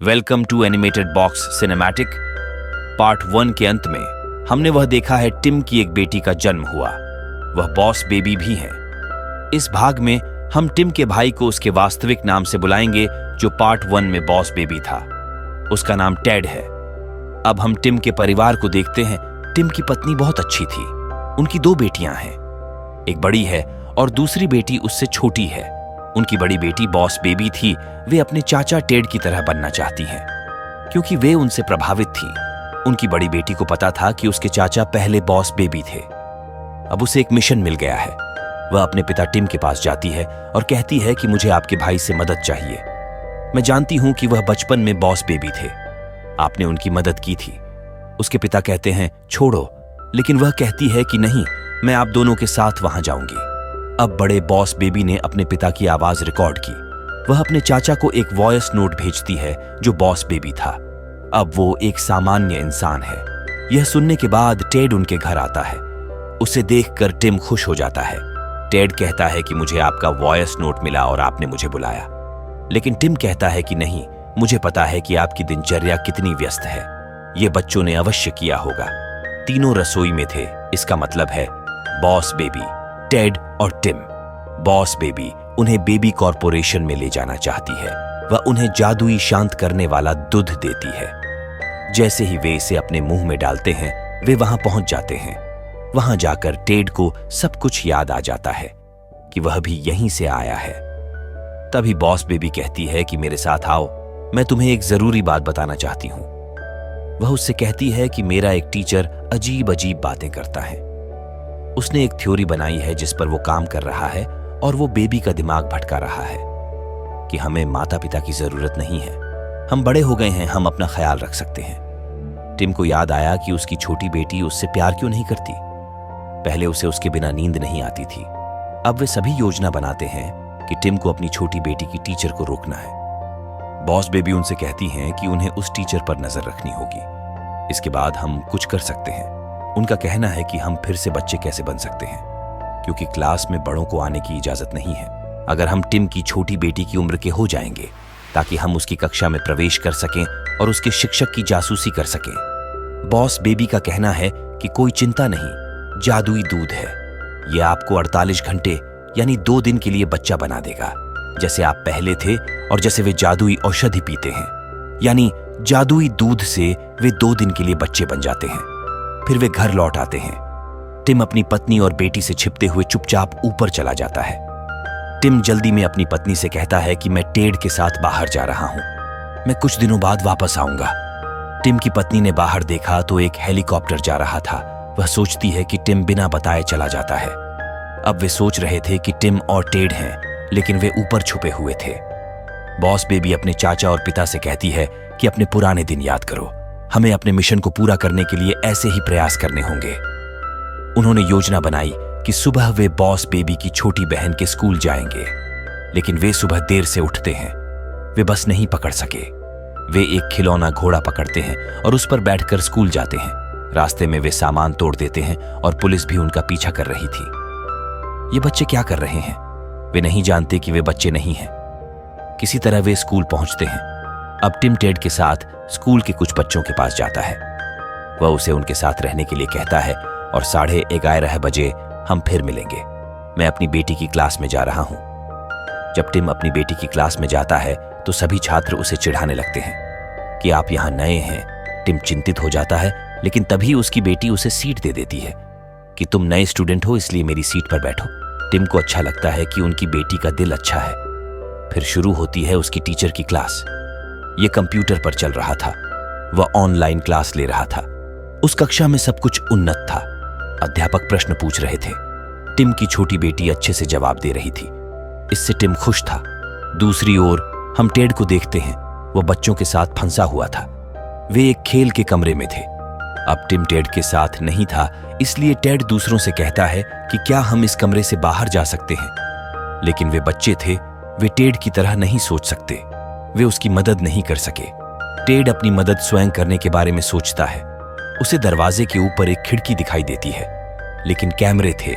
Welcome to animated box cinematic. Part 1 के अंत में हमने वह देखा है टिम की एक बेटी का जन्म हुआ, वह बॉस बेबी भी है। इस भाग में हम टिम के भाई को उसके वास्तविक नाम से बुलाएंगे जो पार्ट 1 में बॉस बेबी था। उसका नाम टेड है। अब हम टिम के परिवार को देखते हैं। टिम की पत्नी बहुत अच्छी थी। उनकी 2 बेटियां हैं, एक बड़ी है और दूसरी बेटी उससे छोटी है। उनकी बड़ी बेटी बॉस बेबी थी। वे अपने चाचा टेड की तरह बनना चाहती हैं क्योंकि वे उनसे प्रभावित थी। उनकी बड़ी बेटी को पता था कि उसके चाचा पहले बॉस बेबी थे। अब उसे एक मिशन मिल गया है। वह अपने पिता टिम के पास जाती है और कहती है कि मुझे आपके भाई से मदद चाहिए। मैं जानती हूं कि वह बचपन में बॉस बेबी थे, आपने उनकी मदद की थी। उसके पिता कहते हैं छोड़ो, लेकिन वह कहती है कि नहीं, मैं आप दोनों के साथ वहां जाऊंगी। अब बड़े बॉस बेबी ने अपने पिता की आवाज रिकॉर्ड की। वह अपने चाचा को एक वॉइस नोट भेजती है जो बॉस बेबी था। अब वो एक सामान्य इंसान है। यह सुनने के बाद टेड उनके घर आता है। उसे देखकर टिम खुश हो जाता है। टेड कहता है कि मुझे आपका वॉइस नोट मिला और आपने मुझे बुलाया, लेकिन टिम कहता है कि नहीं, मुझे पता है कि आपकी दिनचर्या कितनी व्यस्त है। ये बच्चों ने अवश्य किया होगा। तीनों रसोई में थे। इसका मतलब है बॉस बेबी, टेड और टिम। बॉस बेबी उन्हें बेबी कॉर्पोरेशन में ले जाना चाहती है। वह उन्हें जादुई शांत करने वाला दूध देती है। जैसे ही वे इसे अपने मुंह में डालते हैं, वे वहां पहुंच जाते हैं। वहां जाकर टेड को सब कुछ याद आ जाता है कि वह भी यहीं से आया है। तभी बॉस बेबी कहती है कि मेरे साथ आओ, मैं तुम्हें एक जरूरी बात बताना चाहती हूं। वह उससे कहती है कि मेरा एक टीचर अजीब अजीब बातें करता है। उसने एक थ्योरी बनाई है जिस पर वो काम कर रहा है और वो बेबी का दिमाग भटका रहा है कि हमें माता पिता की जरूरत नहीं है, हम बड़े हो गए हैं, हम अपना ख्याल रख सकते हैं। टिम को याद आया कि उसकी छोटी बेटी उससे प्यार क्यों नहीं करती। पहले उसे उसके बिना नींद नहीं आती थी। अब वे सभी योजना बनाते हैं कि टिम को अपनी छोटी बेटी की टीचर को रोकना है। बॉस बेबी उनसे कहती हैं कि उन्हें उस टीचर पर नजर रखनी होगी। इसके बाद हम कुछ कर सकते हैं। उनका कहना है कि हम फिर से बच्चे कैसे बन सकते हैं, क्योंकि क्लास में बड़ों को आने की इजाजत नहीं है। अगर हम टिम की छोटी बेटी की उम्र के हो जाएंगे ताकि हम उसकी कक्षा में प्रवेश कर सकें और उसके शिक्षक की जासूसी कर सकें। बॉस बेबी का कहना है कि कोई चिंता नहीं, जादुई दूध है। यह आपको 48 घंटे यानी 2 दिन के लिए बच्चा बना देगा, जैसे आप पहले थे और जैसे वे जादुई औषधि पीते हैं। यानी जादुई दूध से वे 2 दिन के लिए बच्चे बन जाते हैं। फिर वे घर लौट आते हैं। टिम अपनी पत्नी और बेटी से छिपते हुए चुपचाप ऊपर चला जाता है। टिम जल्दी में अपनी पत्नी से कहता है कि मैं टेड के साथ बाहर जा रहा हूं, मैं कुछ दिनों बाद वापस आऊंगा। टिम की पत्नी ने बाहर देखा तो एक हेलीकॉप्टर जा रहा था। वह सोचती है कि टिम बिना बताए चला जाता है। अब वे सोच रहे थे कि टिम और टेड हैं, लेकिन वे ऊपर छुपे हुए थे। बॉस बेबी अपने चाचा और पिता से कहती है कि अपने पुराने दिन याद करो, हमें अपने मिशन को पूरा करने के लिए ऐसे ही प्रयास करने होंगे। उन्होंने योजना बनाई कि सुबह वे बॉस बेबी की छोटी बहन के स्कूल जाएंगे, लेकिन वे सुबह देर से उठते हैं। वे बस नहीं पकड़ सके। वे एक खिलौना घोड़ा पकड़ते हैं और उस पर बैठकर स्कूल जाते हैं। रास्ते में वे सामान तोड़ देते हैं और पुलिस भी उनका पीछा कर रही थी। ये बच्चे क्या कर रहे हैं? वे नहीं जानते कि वे बच्चे नहीं हैं। किसी तरह वे स्कूल पहुंचते हैं। अब टिम टेड के साथ स्कूल के कुछ बच्चों के पास जाता है। वह उसे उनके साथ रहने के लिए कहता है और 11:30 बजे हम फिर मिलेंगे। मैं अपनी बेटी की क्लास में जा रहा हूं। जब टिम अपनी बेटी की क्लास में जाता है तो सभी छात्र उसे चिढ़ाने लगते हैं कि आप यहां नए हैं। टिम चिंतित हो जाता है, लेकिन तभी उसकी बेटी उसे सीट दे देती है कि तुम नए स्टूडेंट हो, इसलिए मेरी सीट पर बैठो। टिम को अच्छा लगता है कि उनकी बेटी का दिल अच्छा है। फिर शुरू होती है उसकी टीचर की क्लास। यह कंप्यूटर पर चल रहा था। वह ऑनलाइन क्लास ले रहा था। उस कक्षा में सब कुछ उन्नत था। अध्यापक प्रश्न पूछ रहे थे। टिम की छोटी बेटी अच्छे से जवाब दे रही थी। इससे टिम खुश था। दूसरी ओर हम टेड को देखते हैं। वह बच्चों के साथ फंसा हुआ था। वे एक खेल के कमरे में थे। अब टिम टेड के साथ नहीं था, इसलिए टेड दूसरों से कहता है कि क्या हम इस कमरे से बाहर जा सकते हैं। लेकिन वे बच्चे थे। वे टेड की तरह नहीं सोच सकते। वे उसकी मदद नहीं कर सके। टेड अपनी मदद स्वयं करने के बारे में सोचता है। उसे दरवाजे के ऊपर एक खिड़की दिखाई देती है, लेकिन कैमरे थे।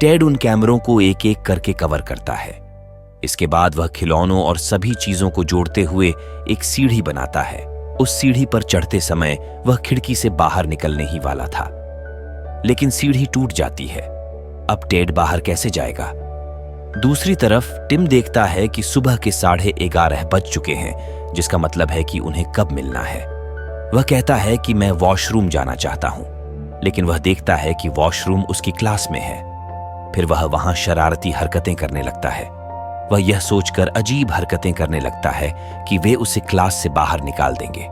टेड उन कैमरों को एक एक करके कवर करता है। इसके बाद वह खिलौनों और सभी चीजों को जोड़ते हुए एक सीढ़ी बनाता है। उस सीढ़ी पर चढ़ते समय वह खिड़की से बाहर निकलने ही वाला था, लेकिन सीढ़ी टूट जाती है। अब टेड बाहर कैसे जाएगा? दूसरी तरफ टिम देखता है कि सुबह के 11:30 बज चुके हैं, जिसका मतलब है कि उन्हें कब मिलना है। वह कहता है कि मैं वॉशरूम जाना चाहता हूं, लेकिन वह देखता है कि वॉशरूम उसकी क्लास में है। फिर वह वहां शरारती हरकतें करने लगता है। वह यह सोचकर अजीब हरकतें करने लगता है कि वे उसे क्लास से बाहर निकाल देंगे।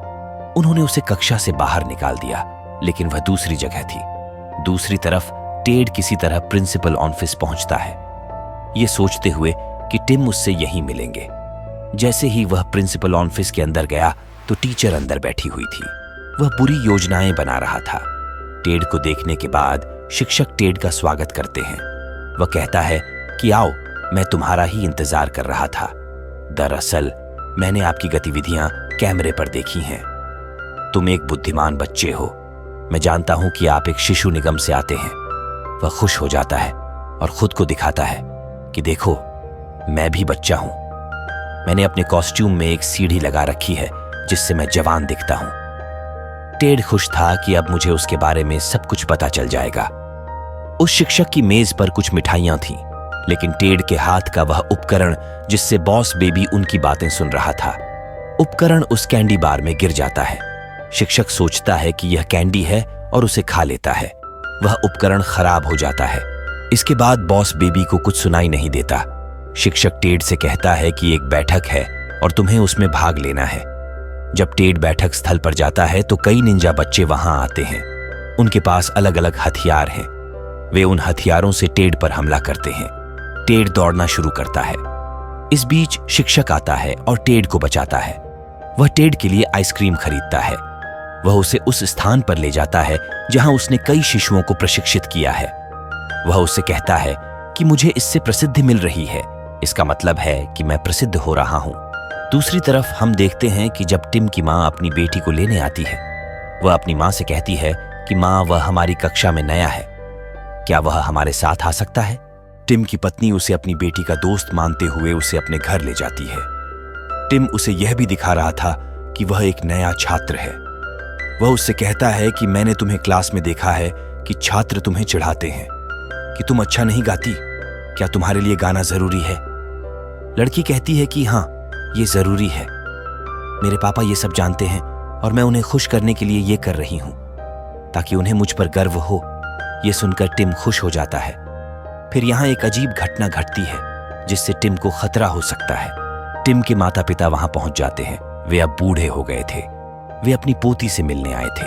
उन्होंने उसे कक्षा से बाहर निकाल दिया, लेकिन वह दूसरी जगह थी। दूसरी तरफ टेड किसी तरह प्रिंसिपल ऑफिस पहुंचता है, ये सोचते हुए कि टिम उससे यहीं मिलेंगे। जैसे ही वह प्रिंसिपल ऑफिस के अंदर गया तो टीचर अंदर बैठी हुई थी। वह बुरी योजनाएं बना रहा था। टेड को देखने के बाद शिक्षक टेड का स्वागत करते हैं। वह कहता है कि आओ, मैं तुम्हारा ही इंतजार कर रहा था। दरअसल मैंने आपकी गतिविधियां कैमरे पर देखी हैं। तुम एक बुद्धिमान बच्चे हो। मैं जानता हूं कि आप एक शिशु निगम से आते हैं। वह खुश हो जाता है और खुद को दिखाता है कि देखो, मैं भी बच्चा हूं। मैंने अपने कॉस्ट्यूम में एक सीढ़ी लगा रखी है जिससे मैं जवान दिखता हूं। टेड खुश था कि अब मुझे उसके बारे में सब कुछ पता चल जाएगा। उस शिक्षक की मेज पर कुछ मिठाइयां थीं, लेकिन टेड के हाथ का वह उपकरण जिससे बॉस बेबी उनकी बातें सुन रहा था, उपकरण उस कैंडी बार में गिर जाता है। शिक्षक सोचता है कि यह कैंडी है और उसे खा लेता है। वह उपकरण खराब हो जाता है। इसके बाद बॉस बेबी को कुछ सुनाई नहीं देता। शिक्षक टेड से कहता है कि एक बैठक है और तुम्हें उसमें भाग लेना है। जब टेड बैठक स्थल पर जाता है तो कई निंजा बच्चे वहां आते हैं। उनके पास अलग अलग हथियार हैं। वे उन हथियारों से टेड पर हमला करते हैं। टेड दौड़ना शुरू करता है। इस बीच शिक्षक आता है और टेड को बचाता है। वह टेड के लिए आइसक्रीम खरीदता है। वह उसे उस स्थान पर ले जाता है जहां उसने कई शिशुओं को प्रशिक्षित किया है। वह उससे कहता है कि मुझे इससे प्रसिद्धि मिल रही है, इसका मतलब है कि मैं प्रसिद्ध हो रहा हूं। दूसरी तरफ हम देखते हैं कि जब टिम की मां अपनी बेटी को लेने आती है, वह अपनी मां से कहती है कि मां, वह हमारी कक्षा में नया है, क्या वह हमारे साथ आ सकता है? टिम की पत्नी उसे अपनी बेटी का दोस्त मानते हुए उसे अपने घर ले जाती है। टिम उसे यह भी दिखा रहा था कि वह एक नया छात्र है। वह उससे कहता है कि मैंने तुम्हें क्लास में देखा है कि छात्र तुम्हें चिढ़ाते हैं कि तुम अच्छा नहीं गाती, क्या तुम्हारे लिए गाना जरूरी है? लड़की कहती है कि हाँ, ये जरूरी है। मेरे पापा ये सब जानते हैं और मैं उन्हें खुश करने के लिए ये कर रही हूं ताकि उन्हें मुझ पर गर्व हो। ये सुनकर टिम खुश हो जाता है। फिर यहां एक अजीब घटना घटती है जिससे टिम को खतरा हो सकता है। टिम के माता पिता वहां पहुंच जाते हैं। वे अब बूढ़े हो गए थे। वे अपनी पोती से मिलने आए थे।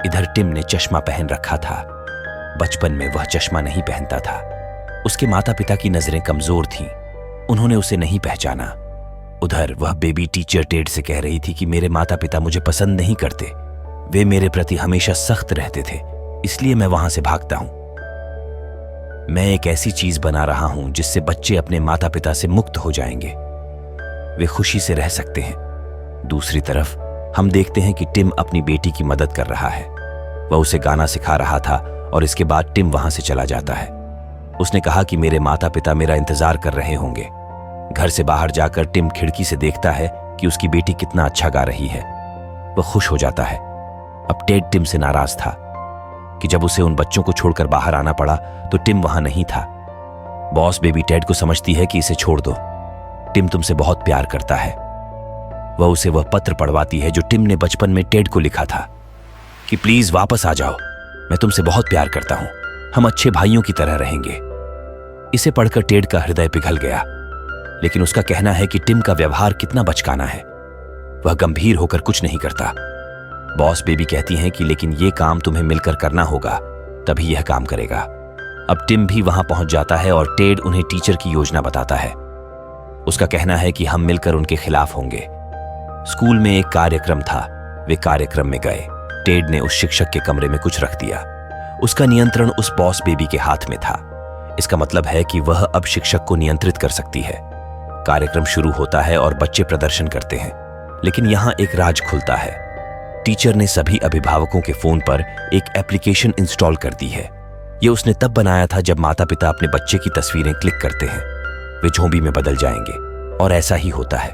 इधर टिम ने चश्मा पहन रखा था। बचपन में वह चश्मा नहीं पहनता था। उसके माता पिता की नजरें कमजोर थीं। उन्होंने उसे नहीं पहचाना। उधर वह बेबी टीचर टेड से कह रही थी कि मेरे माता पिता मुझे पसंद नहीं करते। वे मेरे प्रति हमेशा सख्त रहते थे, इसलिए मैं वहां से भागता हूं। मैं एक ऐसी चीज बना रहा हूं जिससे बच्चे अपने माता पिता से मुक्त हो जाएंगे। वे खुशी से रह सकते हैं। दूसरी तरफ हम देखते हैं कि टिम अपनी बेटी की मदद कर रहा है। वह उसे गाना सिखा रहा था और इसके बाद टिम वहां से चला जाता है। उसने कहा कि मेरे माता पिता मेरा इंतजार कर रहे होंगे। घर से बाहर जाकर टिम खिड़की से देखता है कि उसकी बेटी कितना अच्छा गा रही है। वह खुश हो जाता है। अब टेड टिम से नाराज था कि जब उसे उन बच्चों को छोड़कर बाहर आना पड़ा तो टिम वहां नहीं था। बॉस बेबी टेड को समझती है कि इसे छोड़ दो, टिम तुमसे बहुत प्यार करता है। वह उसे वह पत्र पढ़वाती है जो टिम ने बचपन में टेड को लिखा था कि प्लीज वापस आ जाओ, मैं तुमसे बहुत प्यार करता हूं, हम अच्छे भाइयों की तरह रहेंगे। इसे पढ़कर टेड का हृदय पिघल गया, लेकिन उसका कहना है कि टिम का व्यवहार कितना बचकाना है। वह गंभीर होकर कुछ नहीं करता। बॉस बेबी कहती हैं कि लेकिन यह काम तुम्हें मिलकर करना होगा, तभी यह काम करेगा। अब टिम भी वहां पहुंच जाता है और टेड उन्हें टीचर की योजना बताता है। उसका कहना है कि हम मिलकर उनके खिलाफ होंगे। स्कूल में एक कार्यक्रम था। वे कार्यक्रम में गए। टेड ने उस शिक्षक के कमरे में कुछ रख दिया। उसका नियंत्रण उस बॉस बेबी के हाथ में था। इसका मतलब है कि वह अब शिक्षक को नियंत्रित कर सकती है। कार्यक्रम शुरू होता है और बच्चे प्रदर्शन करते हैं, लेकिन यहां एक राज खुलता है। टीचर ने सभी अभिभावकों के फोन पर एक एप्लीकेशन इंस्टॉल कर दी है। यह उसने तब बनाया था जब माता पिता अपने बच्चे की तस्वीरें क्लिक करते हैं। वे झोंबी में बदल जाएंगे। और ऐसा ही होता है,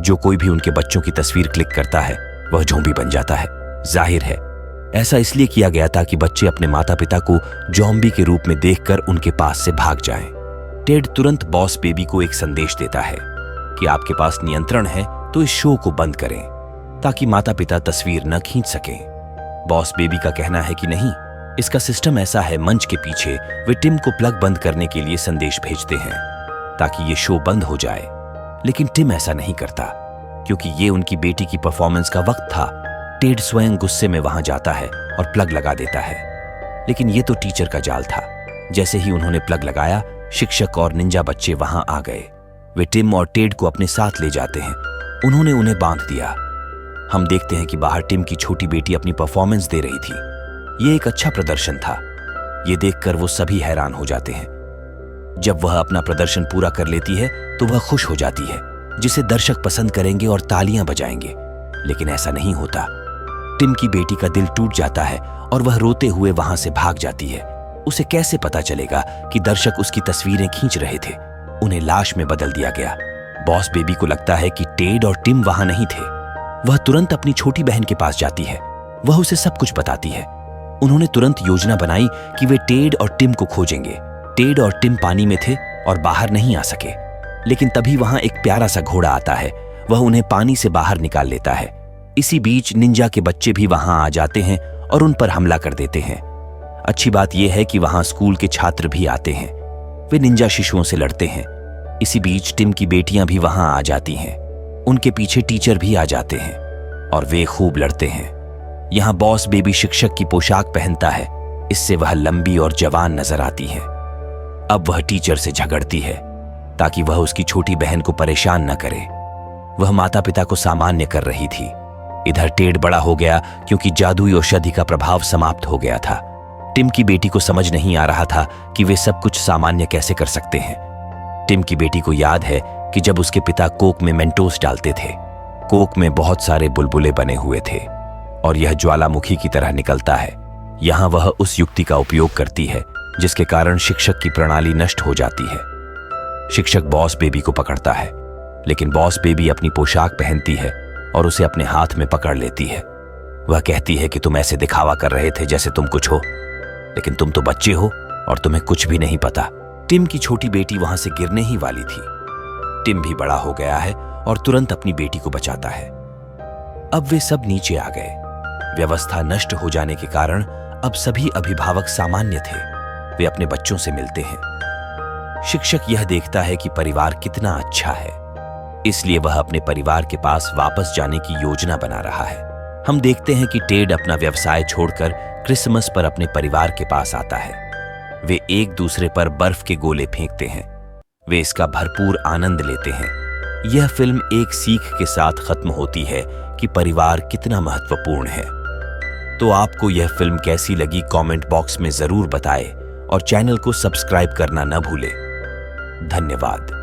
जो कोई भी उनके बच्चों की तस्वीर क्लिक करता है वह झोंबी बन जाता है। जाहिर है ऐसा इसलिए किया गया ताकि बच्चे अपने माता पिता को ज़ॉम्बी के रूप में देखकर उनके पास से भाग जाएं। टेड तुरंत बॉस बेबी को एक संदेश देता है कि आपके पास नियंत्रण है तो इस शो को बंद करें ताकि माता पिता तस्वीर न खींच सकें। बॉस बेबी का कहना है कि नहीं, इसका सिस्टम ऐसा है, मंच के पीछे वे टिम को प्लग बंद करने के लिए संदेश भेजते हैं ताकि ये शो बंद हो जाए। लेकिन टिम ऐसा नहीं करता क्योंकि ये उनकी बेटी की परफॉर्मेंस का वक्त था। टेड स्वयं गुस्से में वहां जाता है और प्लग लगा देता है। लेकिन ये तो टीचर का जाल था। जैसे ही उन्होंने प्लग लगाया, शिक्षक और निंजा बच्चे वहां आ गए। वे टिम और टेड को अपने साथ ले जाते हैं। उन्होंने उन्हें बांध दिया। हम देखते हैं कि बाहर टिम की छोटी बेटी अपनी परफॉर्मेंस दे रही थी। ये एक अच्छा प्रदर्शन था। ये देखकर वो सभी हैरान हो जाते हैं। जब वह अपना प्रदर्शन पूरा कर लेती है तो वह खुश हो जाती है, जिसे दर्शक पसंद करेंगे और तालियां बजाएंगे। लेकिन ऐसा नहीं होता। टिम की बेटी का दिल टूट जाता है और वह रोते हुए वहां से भाग जाती है। उसे कैसे पता चलेगा कि दर्शक उसकी तस्वीरें खींच रहे थे? उन्हें लाश में बदल दिया गया। बॉस बेबी को लगता है कि टेड और टिम वहां नहीं थे। वह तुरंत अपनी छोटी बहन के पास जाती है। वह उसे सब कुछ बताती है। उन्होंने तुरंत योजना बनाई कि वे टेड और टिम को खोजेंगे। टेड और टिम पानी में थे और बाहर नहीं आ सके। लेकिन तभी वहां एक प्यारा सा घोड़ा आता है। वह उन्हें पानी से बाहर निकाल लेता है। इसी बीच निंजा के बच्चे भी वहां आ जाते हैं और उन पर हमला कर देते हैं। अच्छी बात यह है कि वहां स्कूल के छात्र भी आते हैं। वे निंजा शिशुओं से लड़ते हैं। इसी बीच टिम की बेटियां भी वहां आ जाती हैं। उनके पीछे टीचर भी आ जाते हैं और वे खूब लड़ते हैं। यहां बॉस बेबी शिक्षक की पोशाक पहनता है। इससे वह लंबी और जवान नजर आती है। अब वह टीचर से झगड़ती है ताकि वह उसकी छोटी बहन को परेशान न करे। वह माता पिता को सामान्य कर रही थी। इधर टेड बड़ा हो गया क्योंकि जादुई औषधि का प्रभाव समाप्त हो गया था। टिम की बेटी को समझ नहीं आ रहा था कि वे सब कुछ सामान्य कैसे कर सकते हैं। टिम की बेटी को याद है कि जब उसके पिता कोक में मेंटोस डालते थे, कोक में बहुत सारे बुलबुले बने हुए थे और यह ज्वालामुखी की तरह निकलता है। यहां वह उस युक्ति का उपयोग करती है जिसके कारण शिक्षक की प्रणाली नष्ट हो जाती है। शिक्षक बॉस बेबी को पकड़ता है, लेकिन बॉस बेबी अपनी पोशाक पहनती है और उसे अपने हाथ में पकड़ लेती है। वह कहती है कि तुम ऐसे दिखावा कर रहे थे जैसे तुम कुछ हो, लेकिन तुम तो बच्चे हो और तुम्हें कुछ भी नहीं पता। टिम की छोटी बेटी वहां से गिरने ही वाली थी। टिम भी बड़ा हो गया है और तुरंत अपनी बेटी को बचाता है। अब वे सब नीचे आ गए। व्यवस्था नष्ट हो जाने के कारण अब सभी अभिभावक सामान्य थे। वे अपने बच्चों से मिलते हैं। शिक्षक यह देखता है कि परिवार कितना अच्छा है, इसलिए वह अपने परिवार के पास वापस जाने की योजना बना रहा है। हम देखते हैं कि टेड अपना व्यवसाय छोड़कर क्रिसमस पर अपने परिवार के पास आता है। वे एक दूसरे पर बर्फ के गोले फेंकते हैं। वे इसका भरपूर आनंद लेते हैं। यह फिल्म एक सीख के साथ खत्म होती है कि परिवार कितना महत्वपूर्ण है। तो आपको यह फिल्म कैसी लगी कमेंट बॉक्स में जरूर बताएं और चैनल को सब्सक्राइब करना न भूलें। धन्यवाद।